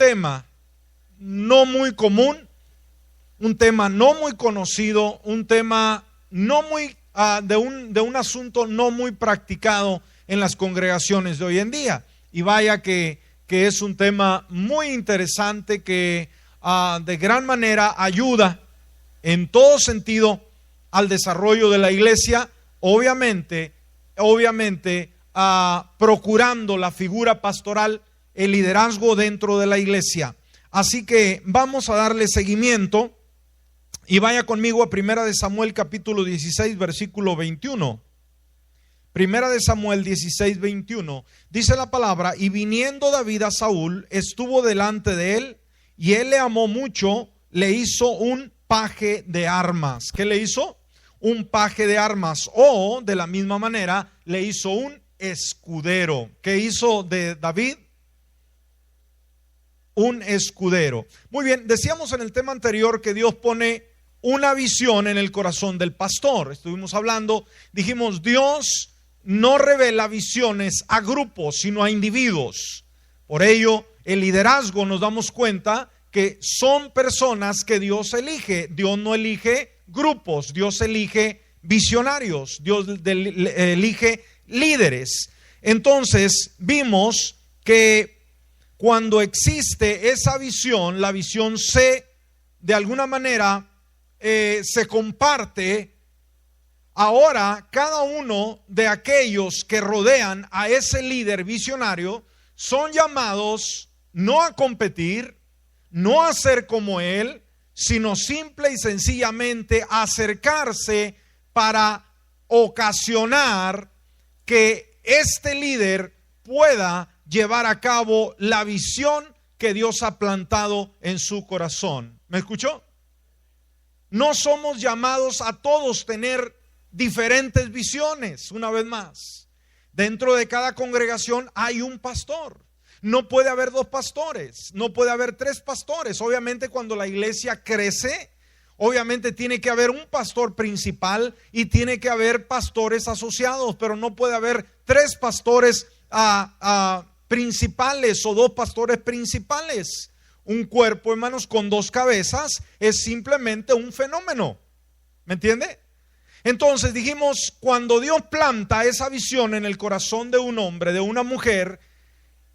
tema no muy común, un tema no muy conocido, un tema no muy de un asunto no muy practicado en las congregaciones de hoy en día. Y vaya que es un tema muy interesante que de gran manera ayuda en todo sentido al desarrollo de la iglesia, obviamente procurando la figura pastoral, el liderazgo dentro de la iglesia. Así que vamos a darle seguimiento y vaya conmigo a Primera de Samuel capítulo 16 versículo 21. Primera de Samuel 16, 21, dice la palabra: y viniendo David a Saúl, estuvo delante de él, y él le amó mucho, le hizo un paje de armas. ¿Qué le hizo? Un paje de armas. O de la misma manera, le hizo un escudero. ¿Qué hizo de David? Un escudero. Muy bien, decíamos en el tema anterior que Dios pone una visión en el corazón del pastor. Estuvimos hablando, dijimos, Dios no revela visiones a grupos, sino a individuos. Por ello, el liderazgo, nos damos cuenta que son personas que Dios elige. Dios no elige grupos, Dios elige visionarios, Dios elige líderes. Entonces, vimos que cuando existe esa visión, la visión de alguna manera se comparte. Ahora, cada uno de aquellos que rodean a ese líder visionario son llamados no a competir, no a ser como él, sino simple y sencillamente a acercarse para ocasionar que este líder pueda llevar a cabo la visión que Dios ha plantado en su corazón. ¿Me escuchó? No somos llamados a todos tener diferentes visiones. Una vez más, dentro de cada congregación hay un pastor. No puede haber dos pastores, no puede haber tres pastores. Obviamente cuando la iglesia crece, obviamente tiene que haber un pastor principal y tiene que haber pastores asociados, pero no puede haber tres pastores principales o dos pastores principales. Un cuerpo, hermanos, con dos cabezas es simplemente un fenómeno. ¿Me entiende? Entonces dijimos, cuando Dios planta esa visión en el corazón de un hombre, de una mujer,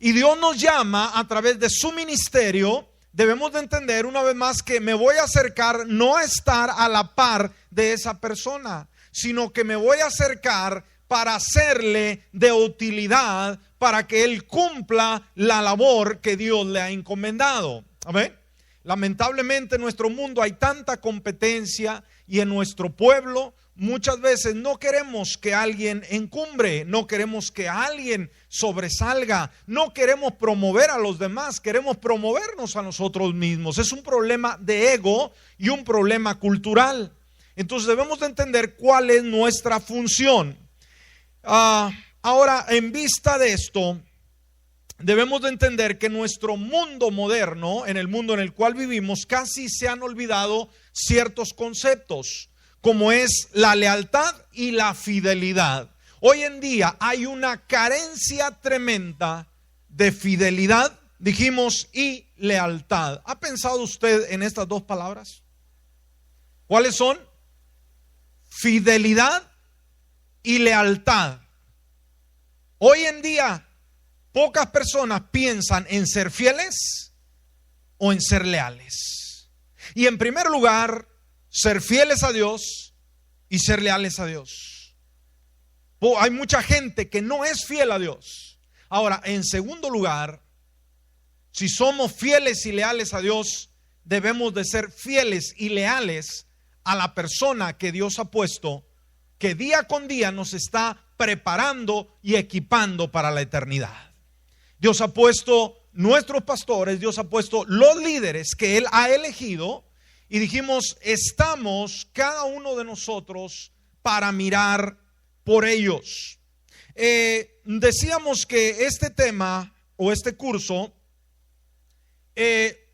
y Dios nos llama a través de su ministerio, debemos de entender una vez más que me voy a acercar no a estar a la par de esa persona, sino que me voy a acercar para hacerle de utilidad, para que él cumpla la labor que Dios le ha encomendado. Amén. Lamentablemente en nuestro mundo hay tanta competencia, y en nuestro pueblo muchas veces no queremos que alguien encumbre, no queremos que alguien sobresalga, no queremos promover a los demás, queremos promovernos a nosotros mismos. Es un problema de ego y un problema cultural. Entonces debemos de entender cuál es nuestra función. Ahora, en vista de esto, debemos de entender que nuestro mundo moderno, en el mundo en el cual vivimos, casi se han olvidado ciertos conceptos, como es la lealtad y la fidelidad. Hoy en día hay una carencia tremenda de fidelidad, dijimos, y lealtad. ¿Ha pensado usted en estas dos palabras? ¿Cuáles son? Fidelidad y lealtad. Hoy en día pocas personas piensan en ser fieles o en ser leales. Y en primer lugar, ser fieles a Dios y ser leales a Dios. Hay mucha gente que no es fiel a Dios. Ahora, en segundo lugar, si somos fieles y leales a Dios, debemos de ser fieles y leales a la persona que Dios ha puesto, que día con día nos está preparando y equipando para la eternidad. Dios ha puesto nuestros pastores, Dios ha puesto los líderes que Él ha elegido, y dijimos, estamos cada uno de nosotros para mirar por ellos. Decíamos que este tema o este curso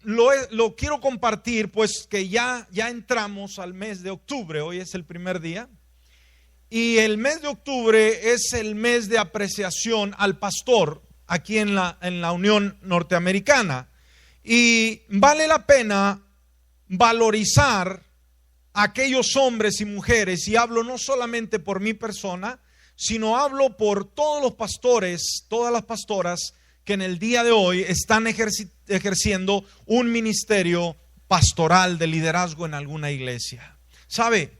lo quiero compartir, pues que ya entramos al mes de octubre. Hoy es el primer día, y el mes de octubre es el mes de apreciación al pastor aquí en la Unión Norteamericana. Y vale la pena valorizar a aquellos hombres y mujeres, y hablo no solamente por mi persona, sino hablo por todos los pastores, todas las pastoras que en el día de hoy están ejerciendo un ministerio pastoral de liderazgo en alguna iglesia. ¿Sabe?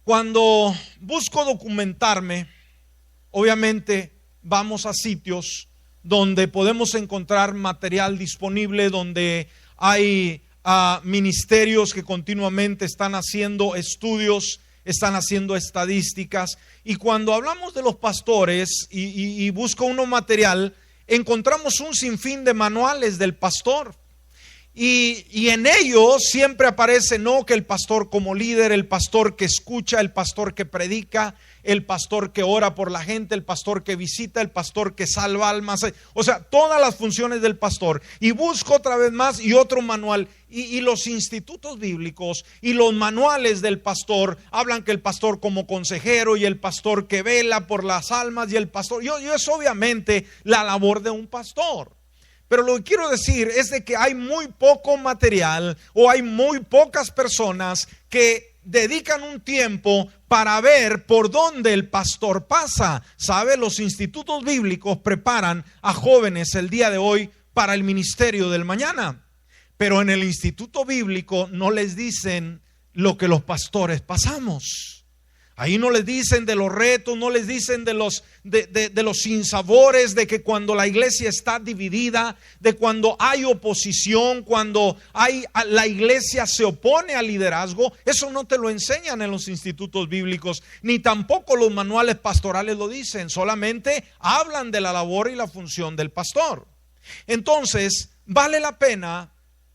Cuando busco documentarme, obviamente vamos a sitios donde podemos encontrar material disponible, donde hay ministerios que continuamente están haciendo estudios, están haciendo estadísticas. Y cuando hablamos de los pastores y busco uno material, encontramos un sinfín de manuales del pastor. Y en ellos siempre aparece no que el pastor como líder, el pastor que escucha, el pastor que predica, el pastor que ora por la gente, el pastor que visita, el pastor que salva almas, o sea, todas las funciones del pastor. Y busco otra vez más y otro manual, y los institutos bíblicos y los manuales del pastor hablan que el pastor como consejero y el pastor que vela por las almas y el pastor, y es obviamente la labor de un pastor. Pero lo que quiero decir es de que hay muy poco material o hay muy pocas personas que dedican un tiempo para ver por dónde el pastor pasa. ¿Sabe? Los institutos bíblicos preparan a jóvenes el día de hoy para el ministerio del mañana. Pero en el instituto bíblico no les dicen lo que los pastores pasamos. Ahí no les dicen de los retos, no les dicen de los sinsabores, de que cuando la iglesia está dividida, de cuando hay oposición, cuando la iglesia se opone al liderazgo. Eso no te lo enseñan en los institutos bíblicos, ni tampoco los manuales pastorales lo dicen. Solamente hablan de la labor y la función del pastor. Entonces, vale la pena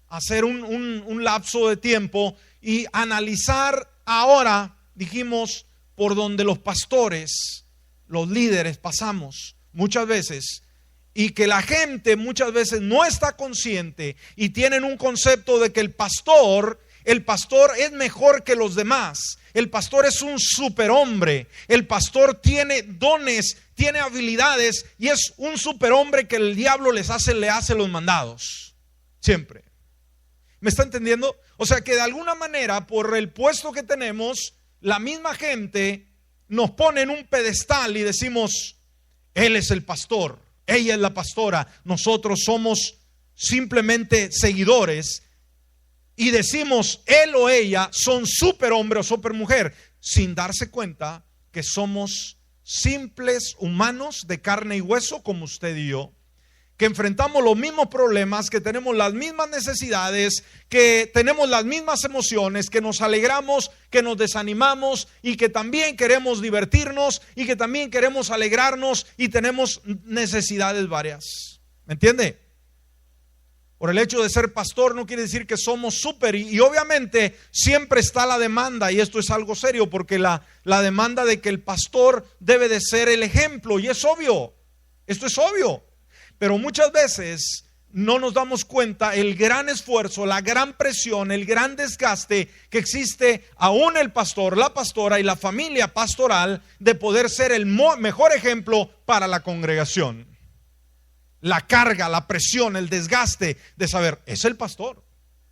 hacer un lapso de tiempo y analizar ahora, dijimos, por donde los pastores, los líderes pasamos muchas veces, y que la gente muchas veces no está consciente y tienen un concepto de que el pastor es mejor que los demás. El pastor es un superhombre, el pastor tiene dones, tiene habilidades y es un superhombre que el diablo le hace los mandados siempre. ¿Me está entendiendo? O sea que de alguna manera, por el puesto que tenemos, la misma gente nos pone en un pedestal y decimos: él es el pastor, ella es la pastora, nosotros somos simplemente seguidores, y decimos él o ella son superhombre o supermujer, sin darse cuenta que somos simples humanos de carne y hueso como usted y yo, que enfrentamos los mismos problemas, que tenemos las mismas necesidades, que tenemos las mismas emociones, que nos alegramos, que nos desanimamos y que también queremos divertirnos y que también queremos alegrarnos y tenemos necesidades varias. ¿Me entiende? Por el hecho de ser pastor no quiere decir que somos súper, y obviamente siempre está la demanda, y esto es algo serio, porque la demanda de que el pastor debe de ser el ejemplo, y es obvio, esto es obvio. Pero muchas veces no nos damos cuenta el gran esfuerzo, la gran presión, el gran desgaste que existe aún el pastor, la pastora y la familia pastoral de poder ser el mejor ejemplo para la congregación. La carga, la presión, el desgaste de saber, es el pastor,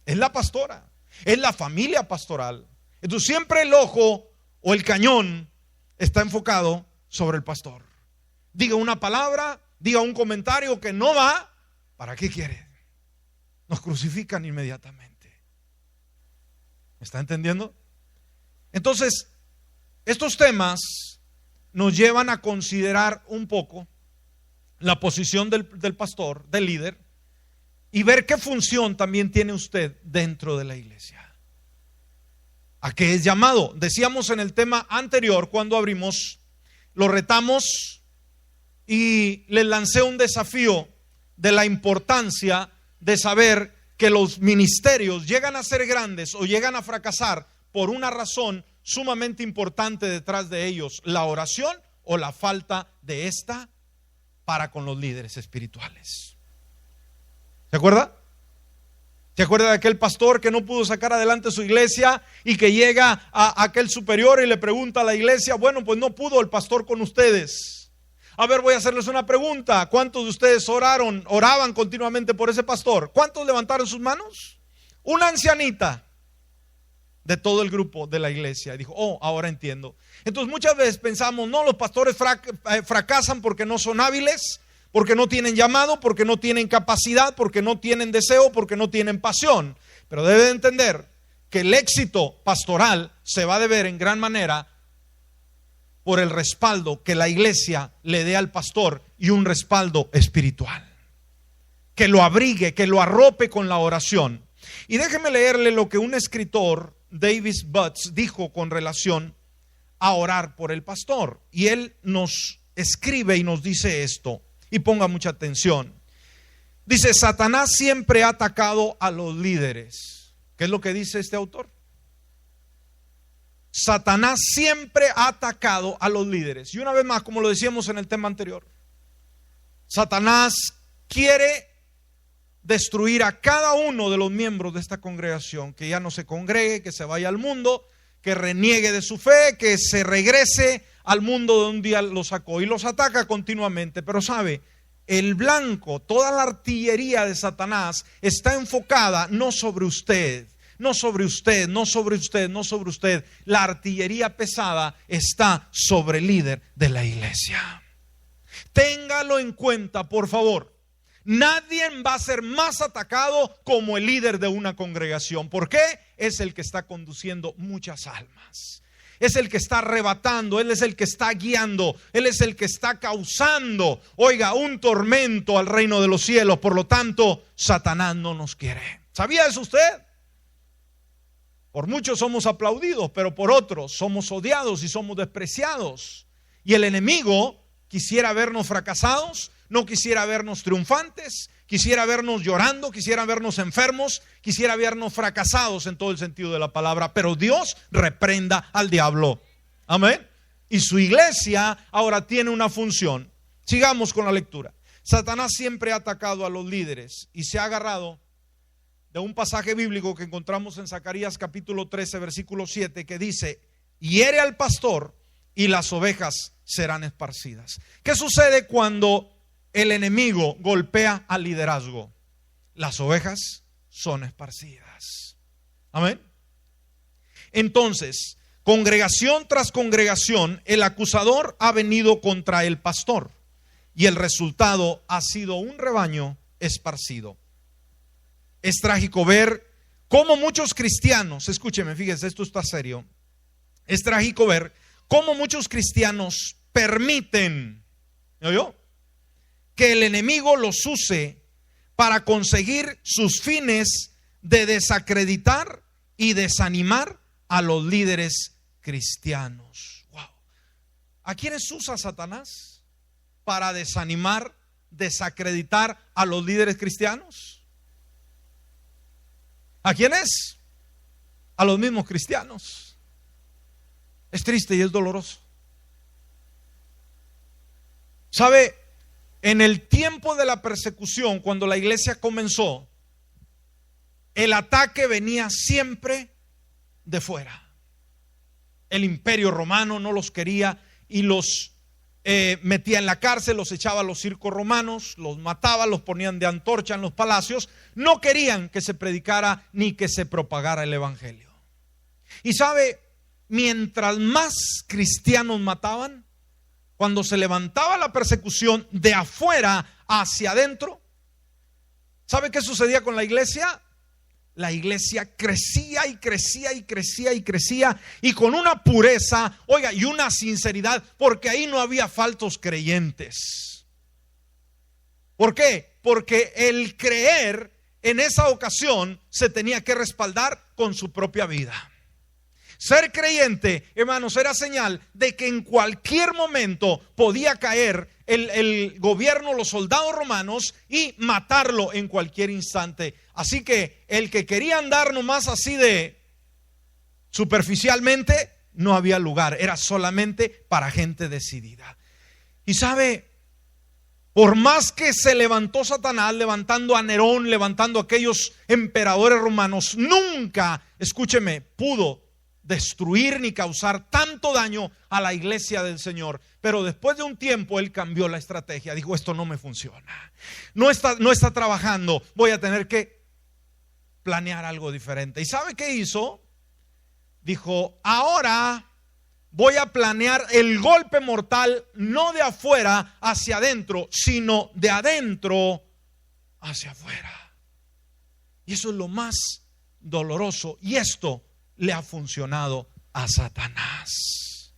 es la pastora, es la familia pastoral. Entonces siempre el ojo o el cañón está enfocado sobre el pastor. Diga una palabra, diga un comentario que no va, ¿para qué quiere? Nos crucifican inmediatamente. ¿Me está entendiendo? Entonces, estos temas nos llevan a considerar un poco la posición del pastor, del líder, y ver qué función también tiene usted dentro de la iglesia. ¿A qué es llamado? Decíamos en el tema anterior, cuando abrimos, lo retamos y les lancé un desafío de la importancia de saber que los ministerios llegan a ser grandes o llegan a fracasar por una razón sumamente importante detrás de ellos: la oración o la falta de esta para con los líderes espirituales. ¿Se acuerda? ¿Se acuerda de aquel pastor que no pudo sacar adelante su iglesia y que llega a aquel superior y le pregunta a la iglesia: bueno, pues no pudo el pastor con ustedes? A ver, voy a hacerles una pregunta. ¿Cuántos de ustedes oraban continuamente por ese pastor? ¿Cuántos levantaron sus manos? Una ancianita de todo el grupo de la iglesia. Y dijo, oh, ahora entiendo. Entonces muchas veces pensamos, no, los pastores fracasan porque no son hábiles, porque no tienen llamado, porque no tienen capacidad, porque no tienen deseo, porque no tienen pasión. Pero debe de entender que el éxito pastoral se va a deber en gran manera por el respaldo que la iglesia le dé al pastor y un respaldo espiritual. Que lo abrigue, que lo arrope con la oración. Y déjeme leerle lo que un escritor, Davis Butts, dijo con relación a orar por el pastor. Y él nos escribe y nos dice esto. Y ponga mucha atención. Dice, Satanás siempre ha atacado a los líderes. ¿Qué es lo que dice este autor? Satanás siempre ha atacado a los líderes. Y una vez más, como lo decíamos en el tema anterior, Satanás quiere destruir a cada uno de los miembros de esta congregación, que ya no se congregue, que se vaya al mundo, que reniegue de su fe, que se regrese al mundo de un día lo sacó, y los ataca continuamente. Pero sabe, el blanco, toda la artillería de Satanás está enfocada no sobre usted, no sobre usted, no sobre usted, no sobre usted. La artillería pesada está sobre el líder de la iglesia. Téngalo en cuenta, por favor. Nadie va a ser más atacado como el líder de una congregación. ¿Por qué? Es el que está conduciendo muchas almas. Es el que está arrebatando, Él es el que está guiando, Él es el que está causando, oiga, un tormento al reino de los cielos. Por lo tanto, Satanás no nos quiere. ¿Sabía eso usted? Por muchos somos aplaudidos, pero por otros somos odiados y somos despreciados. Y el enemigo quisiera vernos fracasados, no quisiera vernos triunfantes, quisiera vernos llorando, quisiera vernos enfermos, quisiera vernos fracasados en todo el sentido de la palabra. Pero Dios reprenda al diablo. Amén. Y su iglesia ahora tiene una función. Sigamos con la lectura. Satanás siempre ha atacado a los líderes y se ha agarrado de un pasaje bíblico que encontramos en Zacarías capítulo 13 versículo 7, que dice: hiere al pastor y las ovejas serán esparcidas. ¿Qué sucede cuando el enemigo golpea al liderazgo? Las ovejas son esparcidas. Amén. Entonces, congregación tras congregación, el acusador ha venido contra el pastor y el resultado ha sido un rebaño esparcido. Es trágico ver cómo muchos cristianos, escúcheme, fíjese, esto está serio. Es trágico ver cómo muchos cristianos permiten, ¿me oyó?, que el enemigo los use para conseguir sus fines de desacreditar y desanimar a los líderes cristianos. Wow. ¿A quiénes usa Satanás para desanimar, desacreditar a los líderes cristianos? ¿A quiénes? A los mismos cristianos. Es triste y es doloroso. ¿Sabe? En el tiempo de la persecución, cuando la iglesia comenzó, el ataque venía siempre de fuera. El imperio romano no los quería y los metía en la cárcel, los echaba a los circos romanos, los mataba, los ponían de antorcha en los palacios. No querían que se predicara ni que se propagara el evangelio. Y sabe, mientras más cristianos mataban, cuando se levantaba la persecución de afuera hacia adentro, ¿sabe qué sucedía con la iglesia? La iglesia crecía y crecía y crecía y crecía, y con una pureza, oiga, y una sinceridad, porque ahí no había falsos creyentes. ¿Por qué? Porque el creer en esa ocasión se tenía que respaldar con su propia vida. Ser creyente, hermanos, era señal de que en cualquier momento podía caer el gobierno, los soldados romanos, y matarlo en cualquier instante. Así que el que quería andar nomás así de superficialmente, no había lugar, era solamente para gente decidida. Y sabe, por más que se levantó Satanás, levantando a Nerón, levantando a aquellos emperadores romanos, nunca, escúcheme, pudo destruir ni causar tanto daño a la iglesia del Señor. Pero después de un tiempo él cambió la estrategia. Dijo, esto no me funciona, no está trabajando, voy a tener que planear algo diferente. ¿Y sabe qué hizo? Dijo, ahora voy a planear el golpe mortal, no de afuera hacia adentro, sino de adentro hacia afuera. Y eso es lo más doloroso, y esto le ha funcionado a Satanás.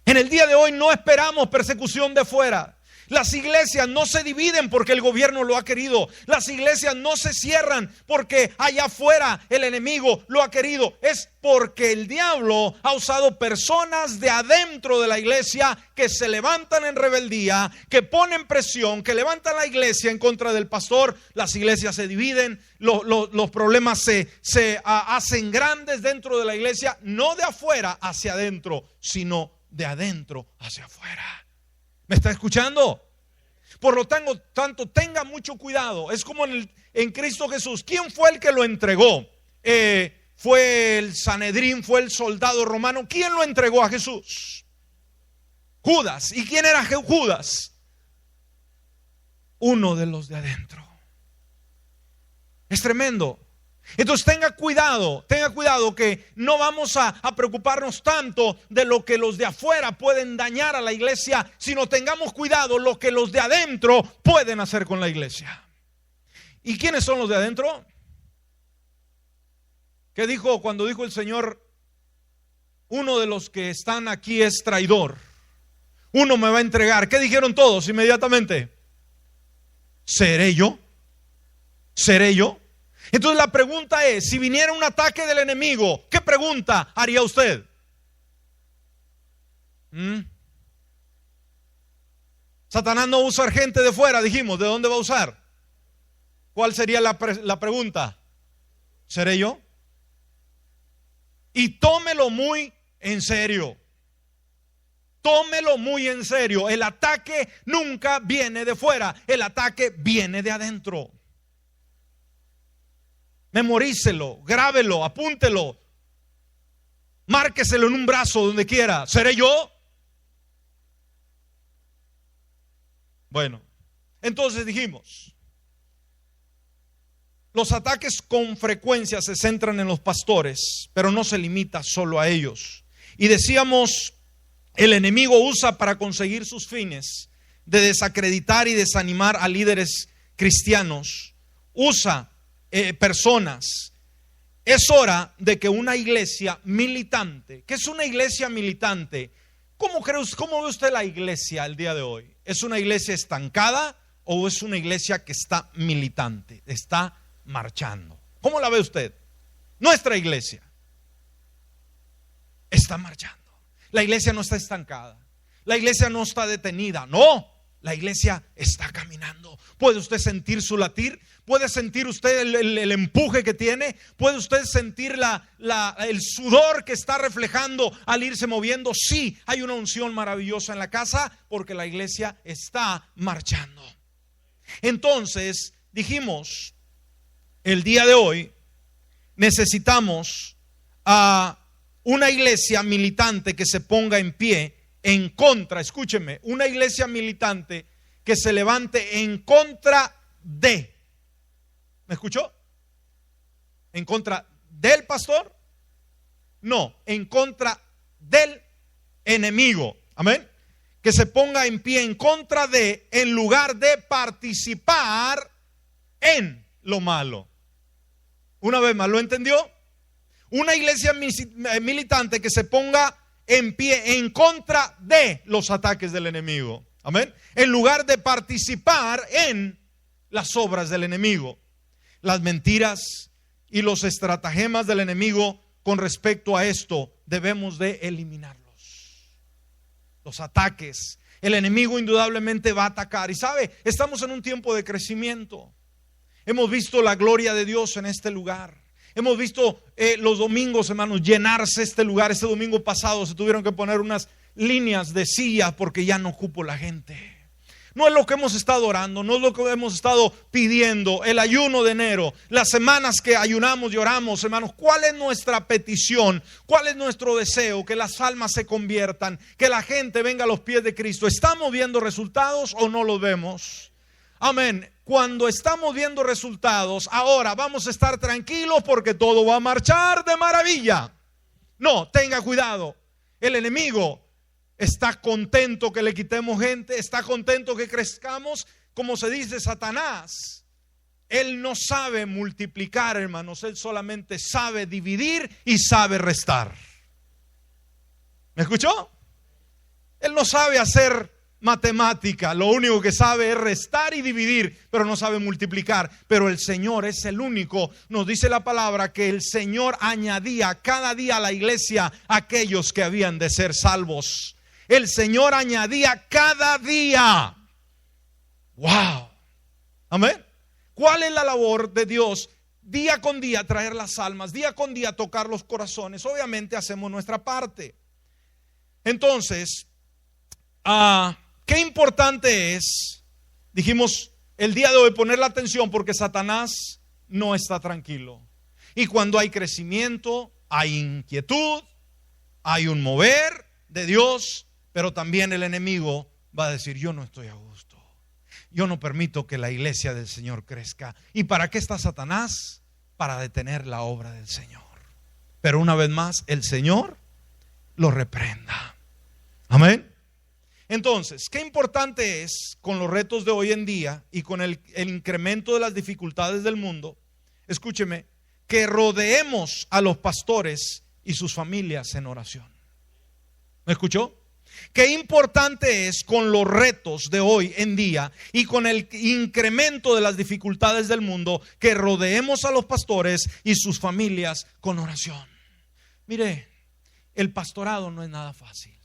En el día de hoy no esperamos persecución de fuera. Las iglesias no se dividen porque el gobierno lo ha querido. Las iglesias no se cierran porque allá afuera el enemigo lo ha querido. Es porque el diablo ha usado personas de adentro de la iglesia que se levantan en rebeldía, que ponen presión, que levantan la iglesia en contra del pastor. Las iglesias se dividen, los problemas se hacen grandes dentro de la iglesia, no de afuera hacia adentro, sino de adentro hacia afuera. ¿Me está escuchando? Por lo tanto, tenga mucho cuidado. Es como en Cristo Jesús. ¿Quién fue el que lo entregó? ¿Fue el Sanedrín? ¿Fue el soldado romano? ¿Quién lo entregó a Jesús? Judas. ¿Y quién era Judas? Uno de los de adentro. Es tremendo. Entonces tenga cuidado que no vamos a preocuparnos tanto de lo que los de afuera pueden dañar a la iglesia, sino tengamos cuidado lo que los de adentro pueden hacer con la iglesia. ¿Y quiénes son los de adentro? ¿Qué dijo cuando dijo el Señor? Uno de los que están aquí es traidor, uno me va a entregar. ¿Qué dijeron todos inmediatamente? ¿Seré yo? ¿Seré yo? Entonces la pregunta es, si viniera un ataque del enemigo, ¿qué pregunta haría usted? Satanás no va a usar gente de fuera, dijimos. ¿De dónde va a usar? ¿Cuál sería la pregunta? ¿Seré yo? Y tómelo muy en serio. Tómelo muy en serio. El ataque nunca viene de fuera, el ataque viene de adentro. Memorícelo, grábelo, apúntelo, márqueselo en un brazo donde quiera. ¿Seré yo? Bueno, entonces dijimos, los ataques con frecuencia se centran en los pastores, pero no se limita solo a ellos. Y decíamos, el enemigo usa para conseguir sus fines de desacreditar y desanimar a líderes cristianos. Usa personas. Es hora de que una iglesia militante, ¿qué es una iglesia militante? ¿Cómo ve usted la iglesia el día de hoy? ¿Es una iglesia estancada o es una iglesia que está militante, está marchando? ¿Cómo la ve usted? Nuestra iglesia está marchando. La iglesia no está estancada, la iglesia no está detenida, no, la iglesia está caminando. ¿Puede usted sentir su latir? ¿Puede sentir usted el empuje que tiene? ¿Puede usted sentir el sudor que está reflejando al irse moviendo? Sí, hay una unción maravillosa en la casa porque la iglesia está marchando. Entonces, dijimos, el día de hoy necesitamos a una iglesia militante que se ponga en pie en contra, escúcheme, una iglesia militante que se levante en contra de, ¿me escuchó? ¿En contra del pastor? No, en contra del enemigo, amén. Que se ponga en pie en contra de, en lugar de participar en lo malo. Una vez más, ¿lo entendió? Una iglesia militante que se ponga en pie en contra de los ataques del enemigo, amén, en lugar de participar en las obras del enemigo. Las mentiras y los estratagemas del enemigo con respecto a esto debemos de eliminarlos. Los ataques, el enemigo indudablemente va a atacar. Y sabe, estamos en un tiempo de crecimiento. Hemos visto la gloria de Dios en este lugar. Hemos visto los domingos, hermanos, llenarse este lugar. Este domingo pasado se tuvieron que poner unas líneas de sillas porque ya no cupo la gente. No es lo que hemos estado orando, no es lo que hemos estado pidiendo, el ayuno de enero, las semanas que ayunamos y oramos, hermanos. ¿Cuál es nuestra petición? ¿Cuál es nuestro deseo? Que las almas se conviertan, que la gente venga a los pies de Cristo. ¿Estamos viendo resultados o no los vemos? Amén. Cuando estamos viendo resultados, ahora vamos a estar tranquilos porque todo va a marchar de maravilla. No, tenga cuidado. El enemigo está contento que le quitemos gente, está contento que crezcamos. Como se dice, Satanás, él no sabe multiplicar, hermanos, él solamente sabe dividir y sabe restar. ¿Me escuchó? Él no sabe hacer matemática, lo único que sabe es restar y dividir, pero no sabe multiplicar. Pero el Señor es el único. Nos dice la palabra que el Señor añadía cada día a la iglesia aquellos que habían de ser salvos. El Señor añadía cada día. ¡Wow! Amén. ¿Cuál es la labor de Dios? Día con día traer las almas, día con día tocar los corazones. Obviamente hacemos nuestra parte. Entonces, qué importante es, dijimos el día de hoy, poner la atención, porque Satanás no está tranquilo. Y cuando hay crecimiento, hay inquietud, hay un mover de Dios, pero también el enemigo va a decir: yo no estoy a gusto, yo no permito que la iglesia del Señor crezca. ¿Y para qué está Satanás? Para detener la obra del Señor. Pero una vez más, el Señor lo reprenda. Amén. Entonces, qué importante es con los retos de hoy en día y con el incremento de las dificultades del mundo, escúcheme, que rodeemos a los pastores y sus familias en oración. ¿Me escuchó? Qué importante es con los retos de hoy en día y con el incremento de las dificultades del mundo, que rodeemos a los pastores y sus familias con oración. Mire, el pastorado no es nada fácil.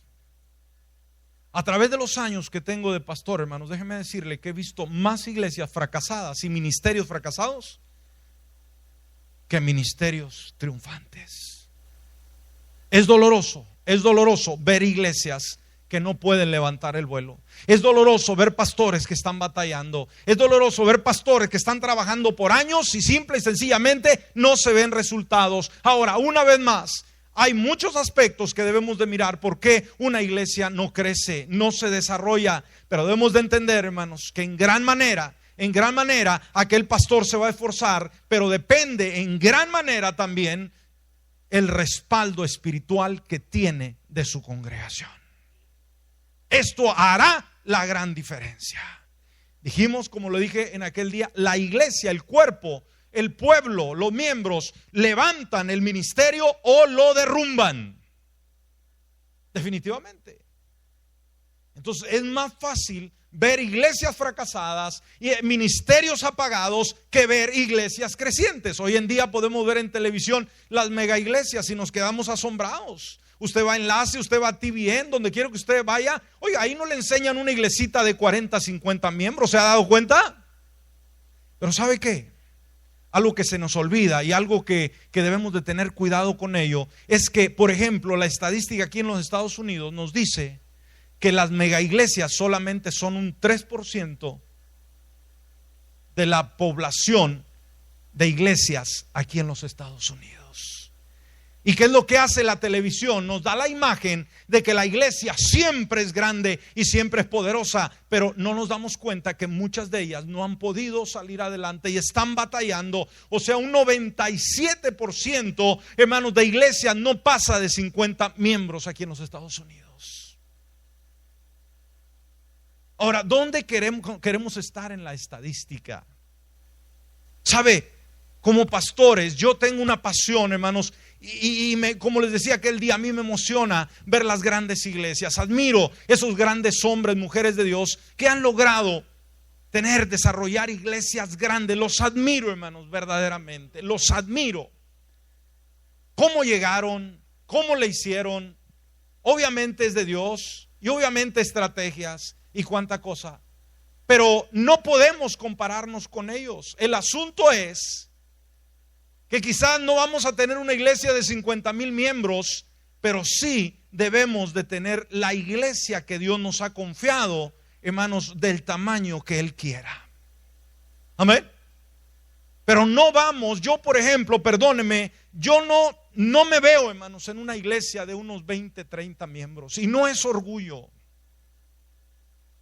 A través de los años que tengo de pastor, hermanos, déjenme decirle que he visto más iglesias fracasadas y ministerios fracasados que ministerios triunfantes. Es doloroso ver iglesias que no pueden levantar el vuelo. Es doloroso ver pastores que están batallando. Es doloroso ver pastores que están trabajando por años y simple y sencillamente no se ven resultados. Ahora, una vez más, hay muchos aspectos que debemos de mirar por qué una iglesia no crece, no se desarrolla. Pero debemos de entender, hermanos, que en gran manera aquel pastor se va a esforzar, pero depende en gran manera también el respaldo espiritual que tiene de su congregación. Esto hará la gran diferencia. Dijimos, como lo dije en aquel día, la iglesia, el cuerpo, el pueblo, los miembros levantan el ministerio o lo derrumban. Definitivamente. Entonces es más fácil ver iglesias fracasadas y ministerios apagados que ver iglesias crecientes. Hoy en día podemos ver en televisión las mega iglesias y nos quedamos asombrados. Usted va a Enlace, usted va a TVN, donde quiera que usted vaya. Oiga, ahí no le enseñan una iglesita de 40, 50 miembros. ¿Se ha dado cuenta? Pero ¿sabe qué? Algo que se nos olvida y algo que debemos de tener cuidado con ello es que, por ejemplo, la estadística aquí en los Estados Unidos nos dice que las mega iglesias solamente son un 3% de la población de iglesias aquí en los Estados Unidos. ¿Y qué es lo que hace la televisión? Nos da la imagen de que la iglesia siempre es grande y siempre es poderosa, pero no nos damos cuenta que muchas de ellas no han podido salir adelante y están batallando. O sea, un 97%, hermanos, de iglesias no pasa de 50 miembros aquí en los Estados Unidos. Ahora, ¿dónde queremos estar en la estadística? ¿Sabe? Como pastores, yo tengo una pasión, hermanos, como les decía aquel día, a mí me emociona ver las grandes iglesias. Admiro esos grandes hombres, mujeres de Dios que han logrado desarrollar iglesias grandes. Los admiro, hermanos, verdaderamente, los admiro. ¿Cómo llegaron? ¿Cómo le hicieron? Obviamente es de Dios y obviamente estrategias y cuánta cosa. Pero no podemos compararnos con ellos. El asunto es que quizás no vamos a tener una iglesia de 50,000 miembros, pero sí debemos de tener la iglesia que Dios nos ha confiado hermanos, del tamaño que Él quiera. Amén. Pero no vamos, yo por ejemplo, perdóneme, yo no me veo, hermanos, en una iglesia de unos 20, 30 miembros. Y no es orgullo.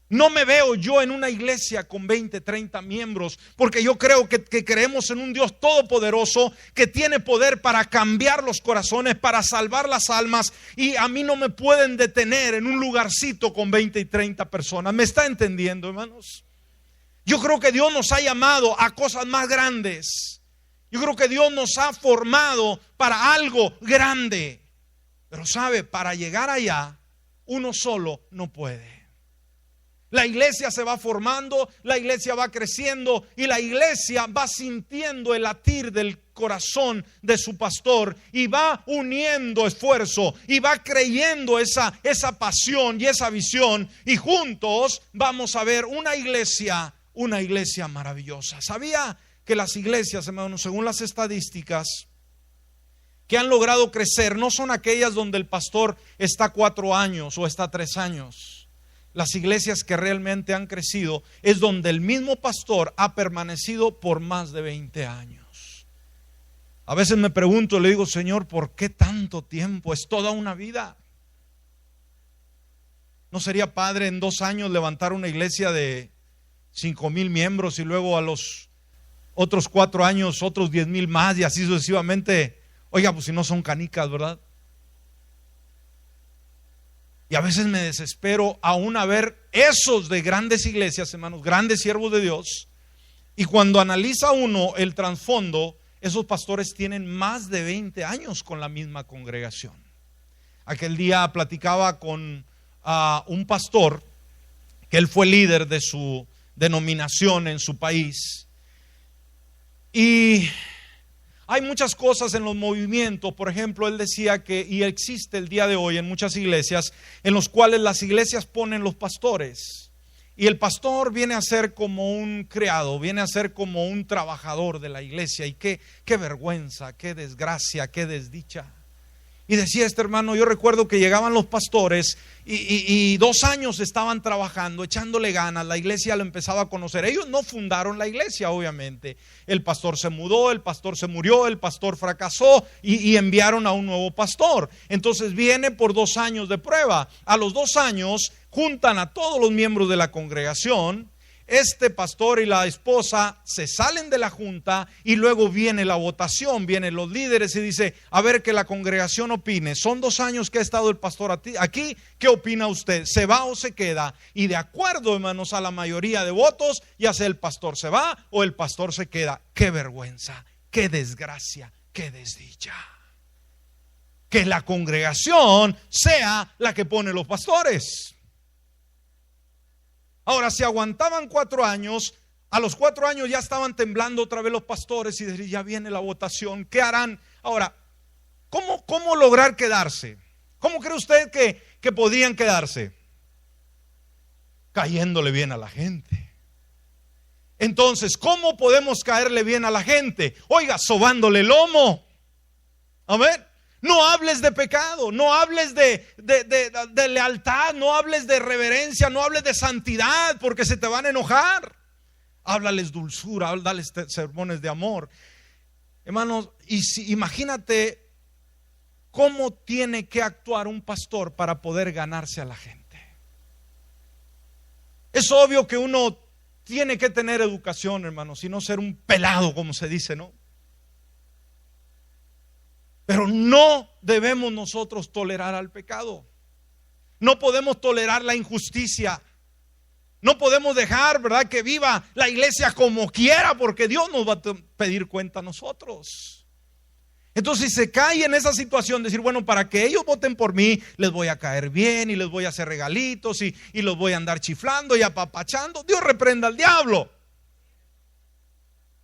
No me veo yo en una iglesia con 20, 30 miembros, porque yo creo que creemos en un Dios todopoderoso que tiene poder para cambiar los corazones, para salvar las almas, y a mí no me pueden detener en un lugarcito con 20 y 30 personas. ¿Me está entendiendo, hermanos? Yo creo que Dios nos ha llamado a cosas más grandes. Yo creo que Dios nos ha formado para algo grande. Pero sabe, para llegar allá, uno solo no puede. La iglesia se va formando, la iglesia va creciendo y la iglesia va sintiendo el latir del corazón de su pastor y va uniendo esfuerzo y va creyendo esa pasión y esa visión, y juntos vamos a ver una iglesia maravillosa. ¿Sabía que las iglesias, hermanos, según las estadísticas, que han logrado crecer no son aquellas donde el pastor está 4 años o está 3 años? Las iglesias que realmente han crecido es donde el mismo pastor ha permanecido por más de 20 años. A veces me pregunto, le digo, Señor, ¿por qué tanto tiempo? Es toda una vida. ¿No sería padre en 2 años levantar una iglesia de 5,000 miembros y luego a los otros 4 años otros 10,000 más y así sucesivamente? Oiga, pues si no son canicas, ¿verdad? Y a veces me desespero aún a ver esos de grandes iglesias, hermanos, grandes siervos de Dios. Y cuando analiza uno el trasfondo, esos pastores tienen más de 20 años con la misma congregación. Aquel día platicaba con un pastor, que él fue líder de su denominación en su país. Y hay muchas cosas en los movimientos. Por ejemplo, él decía que, y existe el día de hoy en muchas iglesias, en los cuales las iglesias ponen los pastores, y el pastor viene a ser como un criado, viene a ser como un trabajador de la iglesia. Y qué vergüenza, qué desgracia, qué desdicha. Y decía este hermano, yo recuerdo que llegaban los pastores y 2 años estaban trabajando, echándole ganas, la iglesia lo empezaba a conocer. Ellos no fundaron la iglesia, obviamente. El pastor se mudó, el pastor se murió, el pastor fracasó y enviaron a un nuevo pastor. Entonces viene por 2 años de prueba. A los 2 años juntan a todos los miembros de la congregación. Este pastor y la esposa se salen de la junta y luego viene la votación, vienen los líderes y dice, a ver, que la congregación opine. Son 2 años que ha estado el pastor aquí, ¿qué opina usted? ¿Se va o se queda? Y de acuerdo, hermanos, a la mayoría de votos, ya sea el pastor se va o el pastor se queda. ¡Qué vergüenza! ¡Qué desgracia! ¡Qué desdicha! Que la congregación sea la que pone los pastores. Ahora, si aguantaban 4 años, a los 4 años ya estaban temblando otra vez los pastores y decían, ya viene la votación, ¿qué harán? Ahora, ¿cómo lograr quedarse? ¿Cómo cree usted que podrían quedarse? Cayéndole bien a la gente. Entonces, ¿cómo podemos caerle bien a la gente? Oiga, sobándole el lomo. Amén. No hables de pecado, no hables de lealtad, no hables de reverencia, no hables de santidad, porque se te van a enojar. Háblales dulzura, háblales sermones de amor. Hermanos, imagínate cómo tiene que actuar un pastor para poder ganarse a la gente. Es obvio que uno tiene que tener educación, hermanos, y no ser un pelado, como se dice, ¿no? Pero no debemos nosotros tolerar al pecado. No podemos tolerar la injusticia. No podemos dejar, ¿verdad?, que viva la iglesia como quiera, porque Dios nos va a pedir cuenta a nosotros. Entonces, si se cae en esa situación de decir, bueno, para que ellos voten por mí, les voy a caer bien y les voy a hacer regalitos y los voy a andar chiflando y apapachando, Dios reprenda al diablo.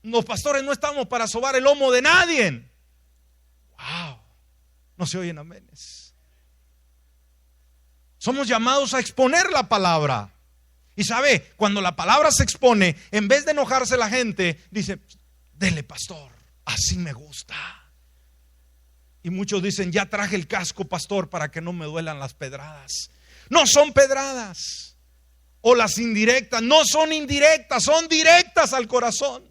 Los pastores no estamos para sobar el lomo de nadie. Wow, no se oyen amenes. Somos llamados a exponer la palabra. Y sabe, cuando la palabra se expone, en vez de enojarse la gente, dice, dele pastor, así me gusta. Y muchos dicen, ya traje el casco, pastor, para que no me duelan las pedradas. No son pedradas. o las indirectas. No son indirectas, son directas al corazón.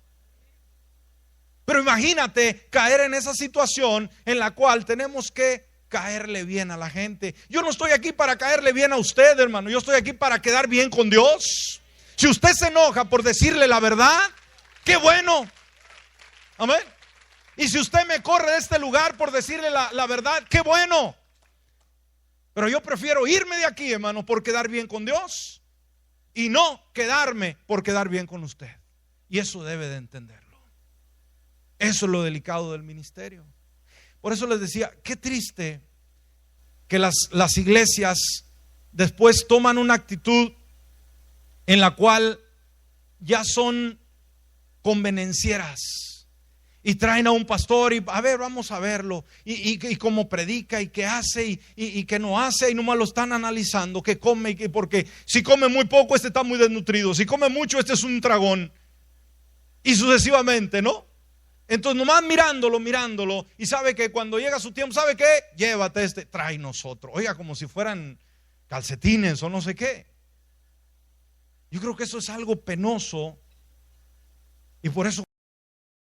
Pero imagínate caer en esa situación en la cual tenemos que caerle bien a la gente. Yo no estoy aquí para caerle bien a usted, hermano. Yo estoy aquí para quedar bien con Dios. Si usted se enoja por decirle la verdad, qué bueno. Amén. Y si usted me corre de este lugar por decirle la verdad, qué bueno. Pero yo prefiero irme de aquí, hermano, por quedar bien con Dios, y no quedarme por quedar bien con usted. Y eso debe de entenderlo. Eso es lo delicado del ministerio. Por eso les decía, qué triste que las iglesias después toman una actitud en la cual ya son convenencieras. Y traen a un pastor y a ver, vamos a verlo. Y cómo predica y qué hace y qué no hace. Y nomás lo están analizando, qué come. Porque si come muy poco, este está muy desnutrido. Si come mucho, este es un tragón. Y sucesivamente, ¿no? Entonces nomás mirándolo. Y sabe que cuando llega su tiempo, ¿sabe qué? Llévate este, tráenos otro. Oiga, como si fueran calcetines o no sé qué. Yo creo que eso es algo penoso. Y por eso